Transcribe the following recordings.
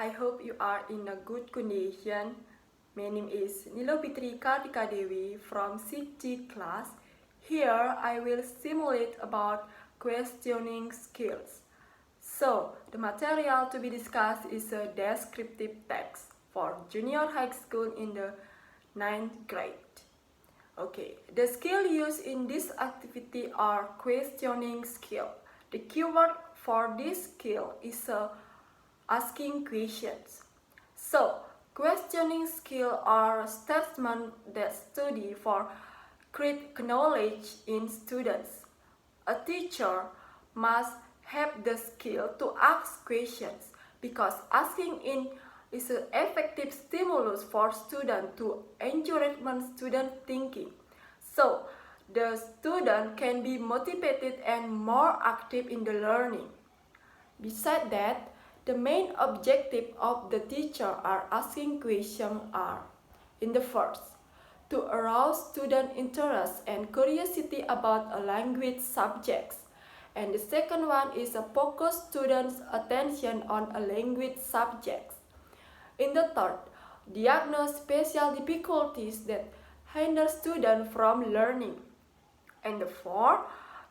I hope you are in a good condition. My name is Fitri Kartika Dewi from CG class. Here I will simulate about questioning skills. So, the material to be discussed is a descriptive text for junior high school in the 9th grade. Okay, the skill used in this activity are questioning skill. The keyword for this skill is asking questions. So, questioning skill are statements that study for create knowledge in students. A teacher must have the skill to ask questions because asking is an effective stimulus for students to encourage student thinking. So, the student can be motivated and more active in the learning. Besides that, the main objective of the teacher are asking questions are, in the first, to arouse student interest and curiosity about a language subject, and the second one is to focus students' attention on a language subject. In the third, diagnose special difficulties that hinder students from learning. And the fourth,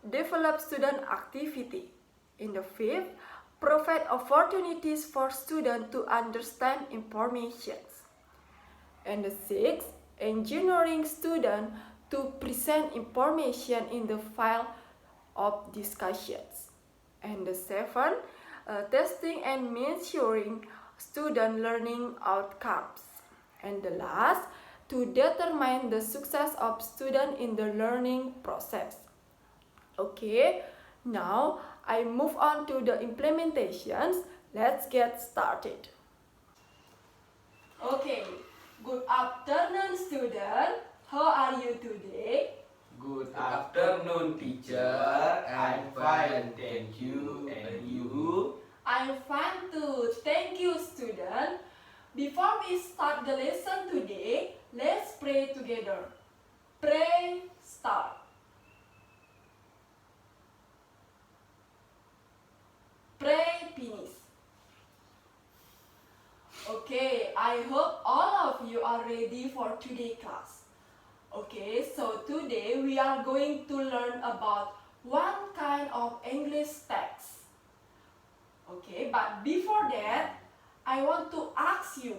develop student activity. In the fifth, provide opportunities for students to understand information. And the sixth, engineering students to present information in the file of discussions. And the seventh, testing and measuring student learning outcomes. And the last, to determine the success of student in the learning process. Okay, now I move on to the implementations. Let's get started. Okay, good afternoon student. How are you today? Good afternoon, teacher. I'm fine, thank you. And you? I'm fine too. Thank you, student. Before we start the lesson today, let's pray together. Pray, start. Pray, finish. Okay, I hope all of you are ready for today's class. Okay, so today we are going to learn about one kind of English text. Okay, but before that, I want to ask you,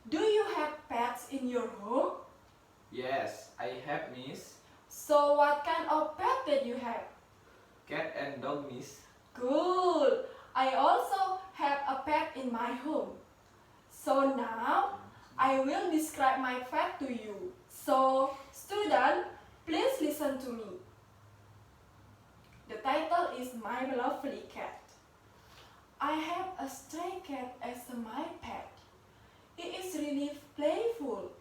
do you have pets in your home? Yes, I have, miss. So what kind of pet that you have? Cat and dog, miss. Cool! I also have a pet in my home. So now, I will describe my pet to you. So, student, please listen to me. The title is My Lovely Cat. I have a stray cat as my pet. He is really playful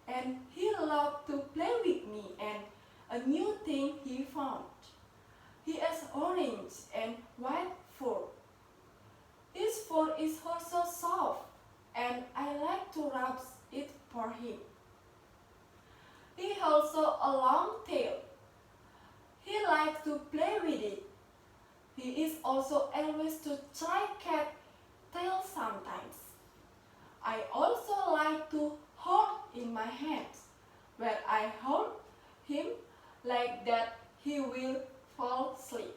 and he loves to play with me and a new thing he found. He has orange and white fur. His fur is also soft and I like to rub it for him. He also a long tail. He likes to play with it. He is also always to try cat tail sometimes. I also like to hold in my hands. When I hold him like that, he will fall asleep.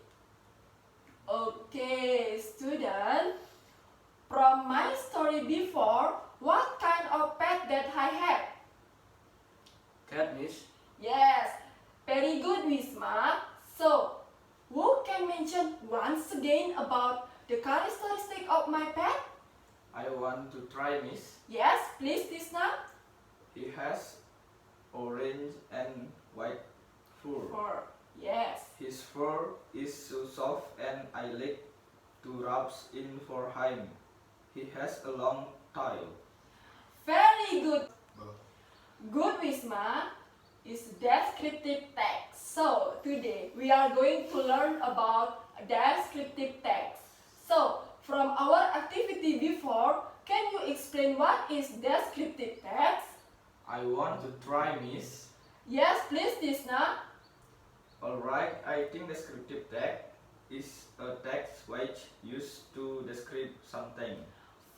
Okay, student. From my story before, what kind of pet that I have? Cat, miss. Yes, very good, Wisma. So, who can mention once again about the characteristic of my pet? I want to try, miss. Yes, please, Tisna. He has orange and white fur. Fur. Yes. His fur is so soft and I like to rub in for him. He has a long tail. Very good. Good, Wisma, is descriptive text. So, today we are going to learn about descriptive text. So, from our activity before, can you explain what is descriptive text? I want to try, miss. Yes, please, Tisna. Alright, I think descriptive text is a text which used to describe something.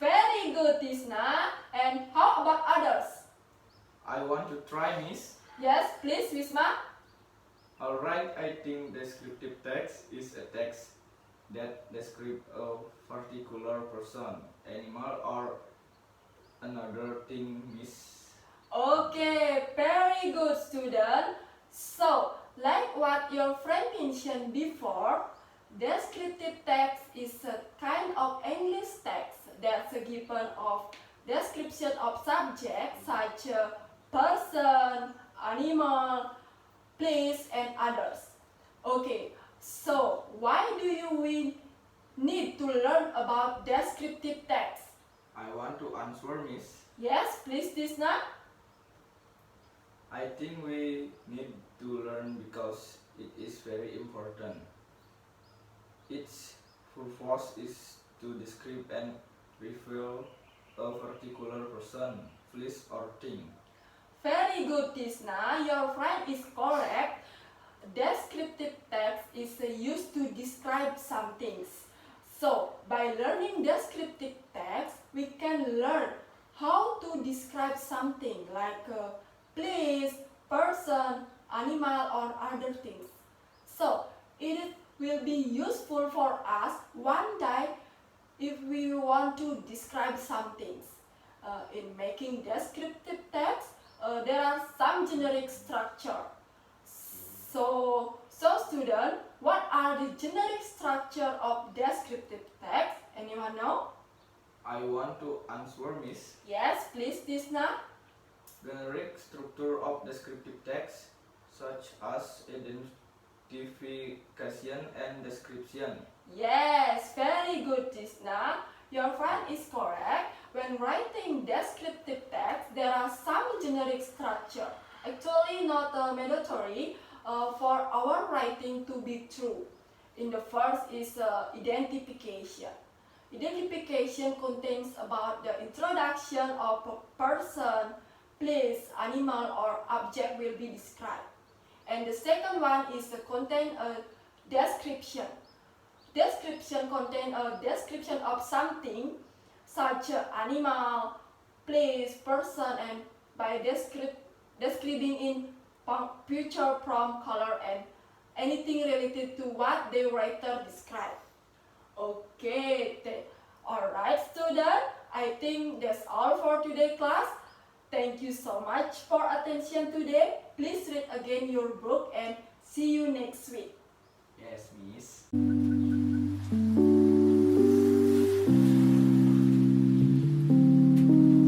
Very good, Tisna. And how about others? I want to try, Miss. Yes, please, Wisma. Alright, I think descriptive text is a text that describes a particular person, animal, or another thing, Miss. Okay, very good, student. So, like what your friend mentioned before, descriptive text is a kind of English text that's a given of description of subjects such as person, animal, place, and others. Okay, so why do we need to learn about descriptive text? I want to answer, Miss. Yes, please, Tisna. I think we need to learn because it is very important. Its purpose is to describe and reveal a particular person, place, or thing. Very good, Tisna. Your friend is correct. Descriptive text is used to describe some things. So, by learning descriptive text, we can learn how to describe something like a place, person, animal, or other things. So, it will be useful for us one day if we want to describe some things. In making descriptive text, there are some generic structure. So student, what are the generic structure of descriptive text? Anyone know? I want to answer, Miss. Yes, please, Tisna. Generic structure of descriptive text, such as identification and description. Yes, very good, Tisna. Your friend is correct. When writing descriptive text, there are some generic structure. Actually, not mandatory for our writing to be true. In the first is identification. Identification contains about the introduction of a person, place, animal, or object will be described. And the second one is contain a description. Description contain a description of something such as animal, place, person, and by describing in picture, form, color, and anything related to what the writer described. Okay, alright student, I think that's all for today class. Thank you so much for attention today. Please read again your book and see you next week. Yes, Miss.